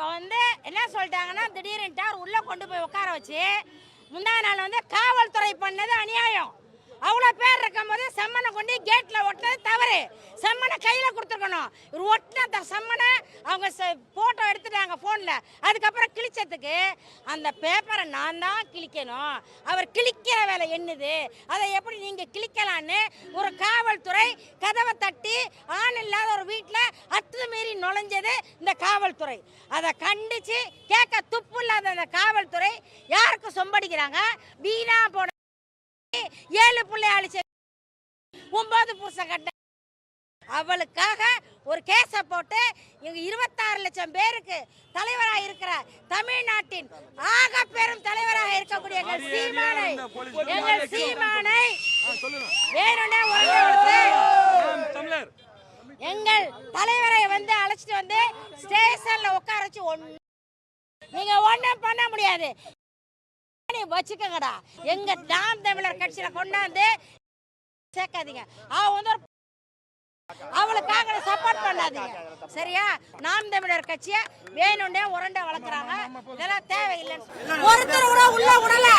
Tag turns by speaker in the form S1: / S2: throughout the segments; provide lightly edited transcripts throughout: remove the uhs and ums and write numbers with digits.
S1: இப்போ என்ன சொல்லிட்டாங்கன்னா திடீர்னுட்டு அவர் உள்ளே கொண்டு போய் உட்கார வச்சு முந்தா நாள் காவல்துறை பண்ணது அநியாயம். அவ்வளோ பேர் இருக்கும் போது செம்மனை கொண்டு கேட்டில் ஒட்டினது தவறு. செம்மனை கையில் கொடுத்துருக்கணும். இவர் ஒட்டின அந்த செம்மனை அவங்க ஃபோட்டோ எடுத்துட்டாங்க ஃபோனில். அதுக்கப்புறம் கிழிச்சதுக்கு அந்த பேப்பரை நான் தான் கிழிக்கணும். அவர் கிழிக்கிற வேலை என்னது, அதை எப்படி நீங்கள் கிழிக்கலான்னு ஒரு காவல்துறை கதவை தட்டி ஆண் இல்லாத ஒரு வீட்டில் அத்துமீறி நுழைஞ்சது இந்த காவல்துறை. அதை கண்டித்து கேட்க துப்பு இல்லாத அந்த காவல்துறை யாருக்கு சொம்படிக்கிறாங்க? வீணா போன 7 பிள்ளை அழிச்ச 9 புருஷ கட்ட அவளுக்காக ஒரு கேஸை போட்டு இங்க 26 லட்சம் பேருக்கு தலைவராக இருக்கிற தமிழ்நாட்டின் ஆக பெரும் தலைவராக இருக்கக்கூடிய எங்கள் சீமானை வேணும்னே எங்கள் தலைவரை அழைச்சிட்டு ஸ்டேஷன்ல உட்கார வச்சு நீங்க ஒண்ணும் பண்ண முடியாது. வச்சுக்கங்கடா, எங்க நாம் தமிழர் கட்சியில கொண்டாந்து சேர்க்காதீங்க. அவளுக்காக சப்போர்ட் பண்ணாதீங்க, சரியா? நாம் தமிழர் கட்சியை வேணும்னே உரண்டை வளர்க்குறாங்க. இதெல்லாம் தேவையில்லைன்னு ஒருத்தர் கூட உள்ள விடல.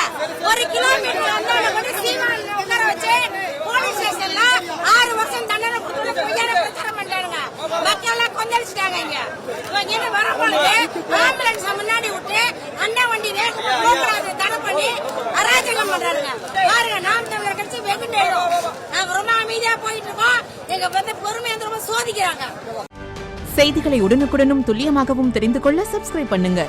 S1: 1 கிலோமீட்டர் சீமான் உட்கார வச்சு போலீஸ் ஸ்டேஷன்ல 6 வருஷம் தண்டனை கொடுத்து பொய்யான பிரச்சாரம் பண்றாங்க. மக்கள் எல்லாம் கொந்தளிச்சுட்டாங்க. இங்க வர பொழுது ஆம்புலன்ஸ் முன்னாடி விட்டு அண்ணா வண்டி வேகமா போகக்கூடாது தடை பண்ணி அராஜகம் பண்றாங்க. பாருங்க, நாம் தமிழர் கட்சி வெகுண்டோம். நாங்க ரொம்ப அமைதியா போயிட்டு இருக்கோம். எங்க பொறுமையை ரொம்ப சோதிக்கிறாங்க.
S2: செய்திகளை உடனுக்குடனும் துல்லியமாகவும் தெரிந்து கொள்ள சப்ஸ்கிரைப் பண்ணுங்க.